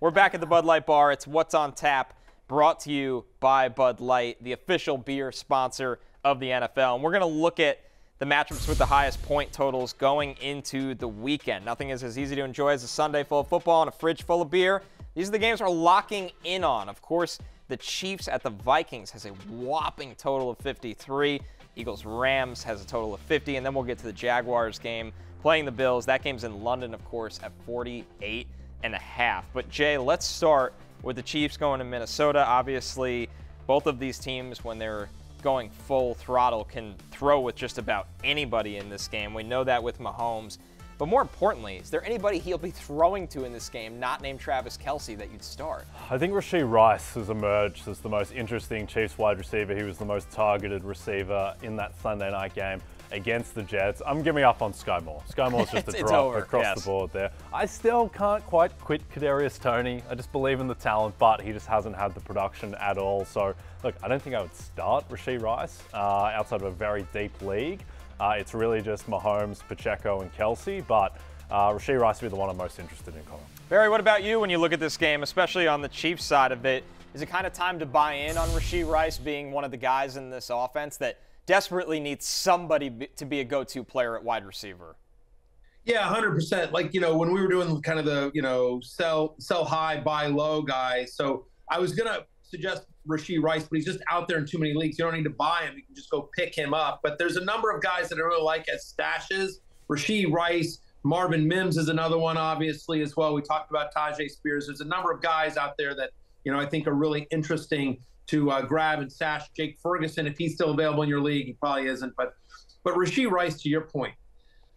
We're back at the Bud Light Bar. It's What's on Tap, brought to you by Bud Light, the official beer sponsor of the NFL. And we're going to look at the matchups with the highest point totals going into the weekend. Nothing is as easy to enjoy as a Sunday full of football and a fridge full of beer. These are the games we're locking in on. Of course, the Chiefs at the Vikings has a whopping total of 53. Eagles-Rams has a total of 50. And then we'll get to the Jaguars game playing the Bills. That game's in London, of course, at 48.5. But, Jay, let's start with the Chiefs going to Minnesota. Obviously, both of these teams, when they're going full throttle, can throw with just about anybody in this game. We know that with Mahomes. But more importantly, is there anybody he'll be throwing to in this game, not named Travis Kelce, that you'd start? I think Rashee Rice has emerged as the most interesting Chiefs wide receiver. He was the most targeted receiver in that Sunday night game against the Jets. I'm giving up on Sky Moore. Sky Moore's just a drop across the board there. I still can't quite quit Kadarius Toney. I just believe in the talent, but he just hasn't had the production at all. So, look, I don't think I would start Rashee Rice outside of a very deep league. It's really just Mahomes, Pacheco, and Kelce, but Rashee Rice would be the one I'm most interested in, Colin. Barry, what about you when you look at this game, especially on the Chiefs side of it? Is it kind of time to buy in on Rashee Rice being one of the guys in this offense that desperately needs somebody to be a go-to player at wide receiver? Yeah, 100%. Like, when we were doing kind of the, sell high, buy low guy. So I was going to suggest Rashee Rice, but he's just out there in too many leagues. You don't need to buy him. You can just go pick him up. But there's a number of guys that I really like as stashes. Rashee Rice, Marvin Mims is another one, obviously, as well. We talked about Tajay Spears. There's a number of guys out there that, I think are really interesting to grab and stash. Jake Ferguson, if he's still available in your league, he probably isn't. But Rashee Rice, to your point,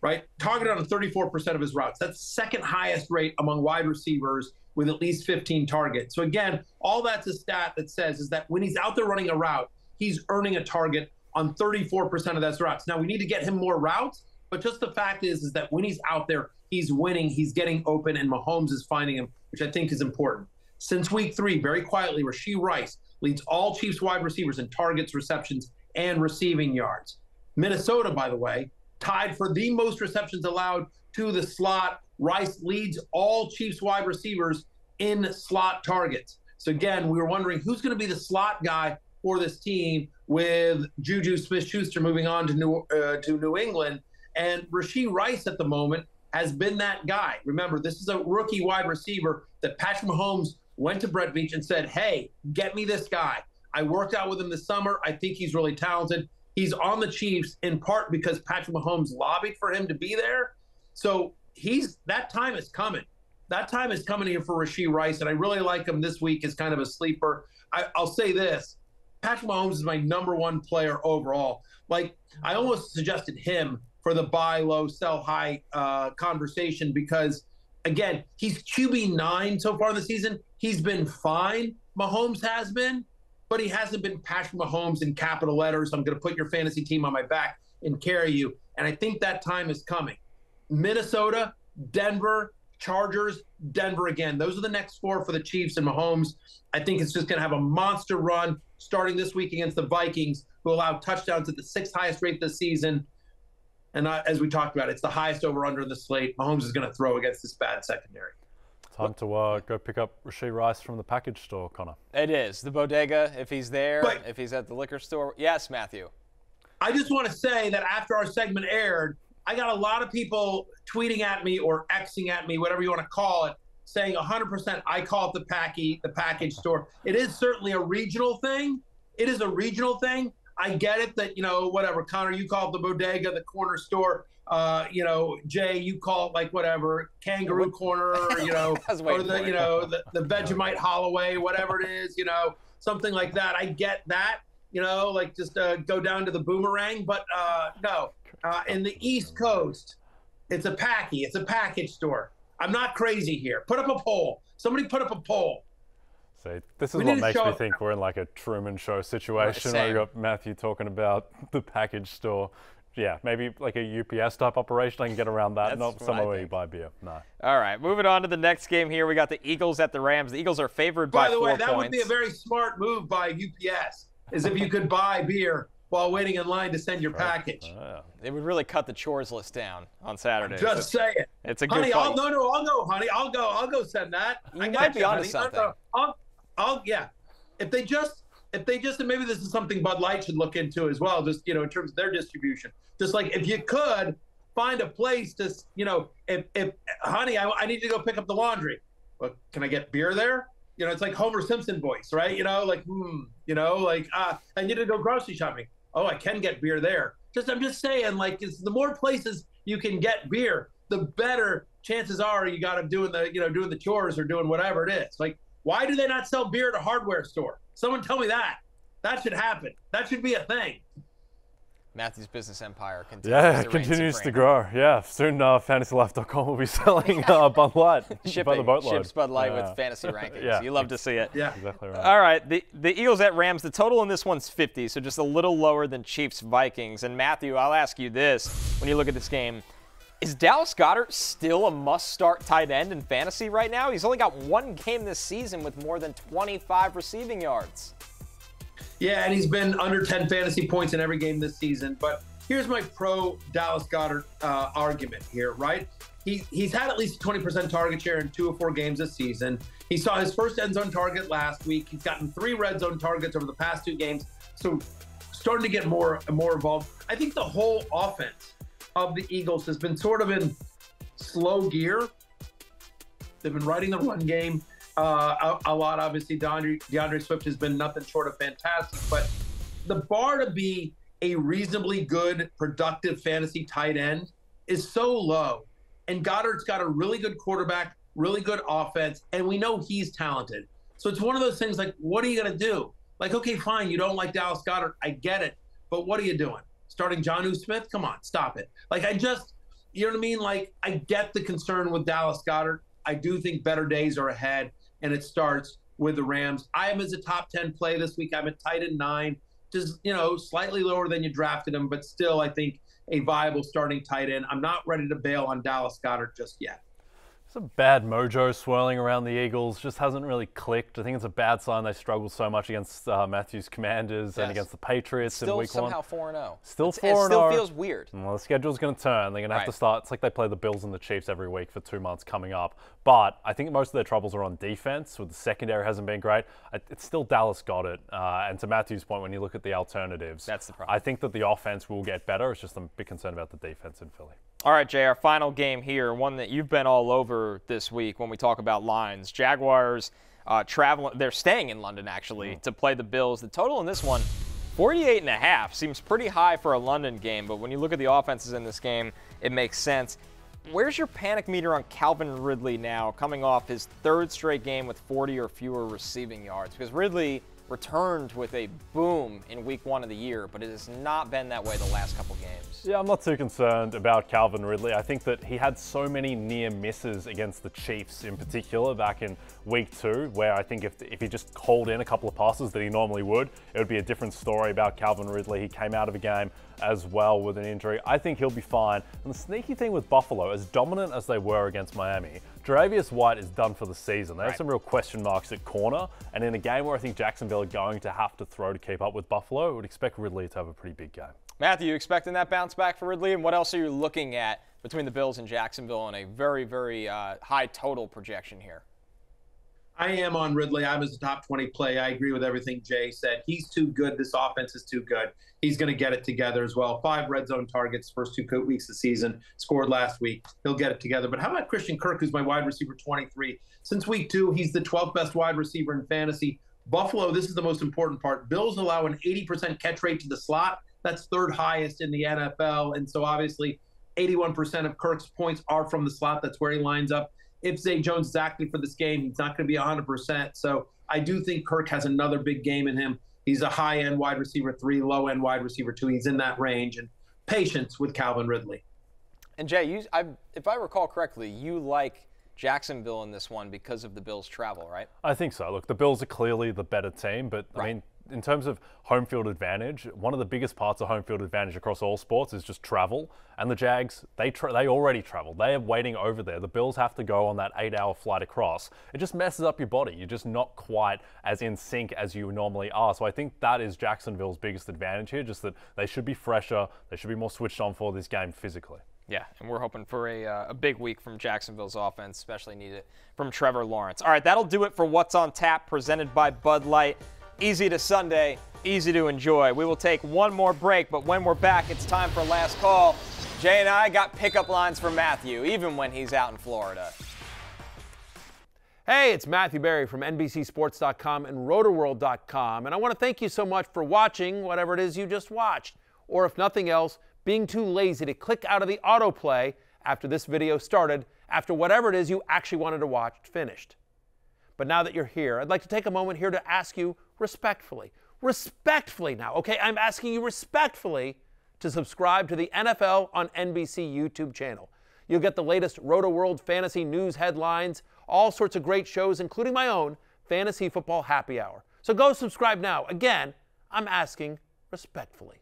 right? Targeted on 34% of his routes. That's second highest rate among wide receivers with at least 15 targets. So again, all that's a stat that says is that when he's out there running a route, he's earning a target on 34% of those routes. Now, we need to get him more routes, but just the fact is that when he's out there, he's winning, he's getting open, and Mahomes is finding him, which I think is important. Since week 3, very quietly, Rashee Rice leads all Chiefs wide receivers in targets, receptions, and receiving yards. Minnesota, by the way, tied for the most receptions allowed to the slot. Rice leads all Chiefs wide receivers in slot targets. So again, we were wondering who's going to be the slot guy for this team with Juju Smith-Schuster moving on to New England. And Rashee Rice at the moment has been that guy. Remember, this is a rookie wide receiver that Patrick Mahomes went to Brett Veach and said, hey, get me this guy. I worked out with him this summer. I think he's really talented. He's on the Chiefs in part because Patrick Mahomes lobbied for him to be there. So that time is coming. That time is coming here for Rashee Rice, and I really like him this week as kind of a sleeper. I'll say this. Patrick Mahomes is my number one player overall. Like, I almost suggested him for the buy low, sell high conversation because, again, he's QB9 so far in the season. He's been fine. Mahomes has been, but he hasn't been Patrick Mahomes in capital letters. I'm going to put your fantasy team on my back and carry you. And I think that time is coming. Minnesota, Denver, Chargers, Denver again. Those are the next 4 for the Chiefs and Mahomes. I think it's just going to have a monster run starting this week against the Vikings, who allow touchdowns at the 6th highest rate this season. And as we talked about, it's the highest over-under in the slate. Mahomes is going to throw against this bad secondary. Time to go pick up Rashee Rice from the package store, Connor. It is. The bodega, if he's there, if he's at the liquor store. Yes, Matthew. I just want to say that after our segment aired, I got a lot of people tweeting at me or Xing at me, whatever you want to call it, saying 100% I call it the package store. It is certainly a regional thing. It is a regional thing. I get it that, whatever, Connor, you call it the bodega, the corner store. Jay, you call it like whatever, Kangaroo Corner, or the Vegemite Holloway, whatever it is, something like that. I get that, just go down to the Boomerang, but no. In the East Coast, it's a package store. I'm not crazy here. Put up a poll. Somebody put up a poll. See, this is what makes me think we're in like a Truman Show situation where we got Matthew talking about the package store. Yeah, maybe like a UPS type operation. I can get around that. Not somewhere where you buy beer. No. All right, moving on to the next game here. We got the Eagles at the Rams. The Eagles are favored by 4 points. By the way, that would be a very smart move by UPS, is if you could buy beer while waiting in line to send your package. They would really cut the chores list down on Saturdays. Just say it. It's a good honey, fight. I'll go, honey. I'll go send that. You might be onto something. Yeah. If they just, and maybe this is something Bud Light should look into as well, just, in terms of their distribution. Just like if you could find a place to, if honey, I need to go pick up the laundry. Well, can I get beer there? It's like Homer Simpson voice, right? I need to go grocery shopping. Oh, I can get beer there. I'm just saying, the more places you can get beer, the better chances are you got them doing the chores or doing whatever it is. Why do they not sell beer at a hardware store? Someone tell me that. That should happen. That should be a thing. Matthew's business empire continues to grow. Yeah, soon FantasyLife.com will be selling Bud Light. Ships Bud Light with fantasy rankings. Yeah. You love to see it. Yeah, exactly right. All right, the Eagles at Rams. The total in this one's 50, so just a little lower than Chiefs Vikings. And Matthew, I'll ask you this: when you look at this game, is Dallas Goedert still a must-start tight end in fantasy right now? He's only got one game this season with more than 25 receiving yards. Yeah, and he's been under 10 fantasy points in every game this season. But here's my pro Dallas Goedert argument here, right? He's had at least a 20% target share in 2 of 4 games this season. He saw his first end zone target last week. He's gotten 3 red zone targets over the past 2 games. So starting to get more and more involved. I think the whole offense of the Eagles has been sort of in slow gear. They've been riding the run game a lot. Obviously, DeAndre Swift has been nothing short of fantastic. But the bar to be a reasonably good, productive fantasy tight end is so low. And Goddard's got a really good quarterback, really good offense, and we know he's talented. So it's one of those things what are you going to do? Okay, fine, you don't like Dallas Goedert. I get it. But what are you doing? Starting Jonnu Smith? Come on, stop it. You know what I mean? I get the concern with Dallas Goedert. I do think better days are ahead, and it starts with the Rams. I am as a top 10 play this week. I'm at tight end 9, just, slightly lower than you drafted him, but still, I think a viable starting tight end. I'm not ready to bail on Dallas Goedert just yet. It's a bad mojo swirling around the Eagles. Just hasn't really clicked. I think it's a bad sign they struggled so much against Matthew's Commanders and against the Patriots in week 1. Still somehow 4-0. Still 4-0. It still feels weird. Well, the schedule's going to turn. They're going to have to start. It's like they play the Bills and the Chiefs every week for 2 months coming up. But I think most of their troubles are on defense. With the secondary hasn't been great. It's still Dallas Goedert. And to Matthew's point, when you look at the alternatives, that's the problem. I think that the offense will get better. It's just I'm a bit concerned about the defense in Philly. All right, Jay, our final game here, one that you've been all over this week when we talk about lines. Jaguars traveling, they're staying in London, actually, to play the Bills. The total in this one, 48.5, seems pretty high for a London game, but when you look at the offenses in this game, it makes sense. Where's your panic meter on Calvin Ridley now, coming off his 3rd straight game with 40 or fewer receiving yards? Because Ridley returned with a boom in week 1 of the year, but it has not been that way the last couple games. Yeah, I'm not too concerned about Calvin Ridley. I think that he had so many near misses against the Chiefs in particular back in week 2, where I think if he just called in a couple of passes that he normally would, it would be a different story about Calvin Ridley. He came out of a game as well with an injury. I think he'll be fine. And the sneaky thing with Buffalo, as dominant as they were against Miami, Tre'Davious White is done for the season. They have some real question marks at corner. And in a game where I think Jacksonville are going to have to throw to keep up with Buffalo, I would expect Ridley to have a pretty big game. Matthew, you expecting that bounce back for Ridley? And what else are you looking at between the Bills and Jacksonville on a very, very high total projection here? I am on Ridley. I'm as a top 20 play. I agree with everything Jay said. He's too good. This offense is too good. He's going to get it together as well. 5 red zone targets first 2 weeks of the season, scored last week. He'll get it together. But how about Christian Kirk, who's my wide receiver 23? Since week 2, he's the 12th best wide receiver in fantasy. Buffalo, this is the most important part. Bills allow an 80% catch rate to the slot. That's 3rd highest in the NFL. And so obviously 81% of Kirk's points are from the slot. That's where he lines up. If Zay Jones is active for this game, he's not going to be 100%. So I do think Kirk has another big game in him. He's a high-end wide receiver 3, low-end wide receiver 2. He's in that range. And patience with Calvin Ridley. And Jay, if I recall correctly, you like Jacksonville in this one because of the Bills' travel, right? I think so. Look, the Bills are clearly the better team, but I mean, in terms of home field advantage, one of the biggest parts of home field advantage across all sports is just travel. And the Jags, they already traveled. They are waiting over there. The Bills have to go on that 8-hour flight across. It just messes up your body. You're just not quite as in sync as you normally are. So I think that is Jacksonville's biggest advantage here, just that they should be fresher. They should be more switched on for this game physically. Yeah, and we're hoping for a big week from Jacksonville's offense, especially needed from Trevor Lawrence. All right, that'll do it for What's on Tap, presented by Bud Light. Easy to Sunday, easy to enjoy. We will take one more break, but when we're back, it's time for Last Call. Jay and I got pickup lines for Matthew, even when he's out in Florida. Hey, it's Matthew Berry from NBCSports.com and RotorWorld.com, and I want to thank you so much for watching whatever it is you just watched, or if nothing else, being too lazy to click out of the autoplay after this video started, after whatever it is you actually wanted to watch finished. But now that you're here, I'd like to take a moment here to ask you respectfully now, okay? I'm asking you respectfully to subscribe to the NFL on NBC YouTube channel. You'll get the latest Roto-World fantasy news headlines, all sorts of great shows, including my own Fantasy Football Happy Hour. So go subscribe now. Again, I'm asking respectfully.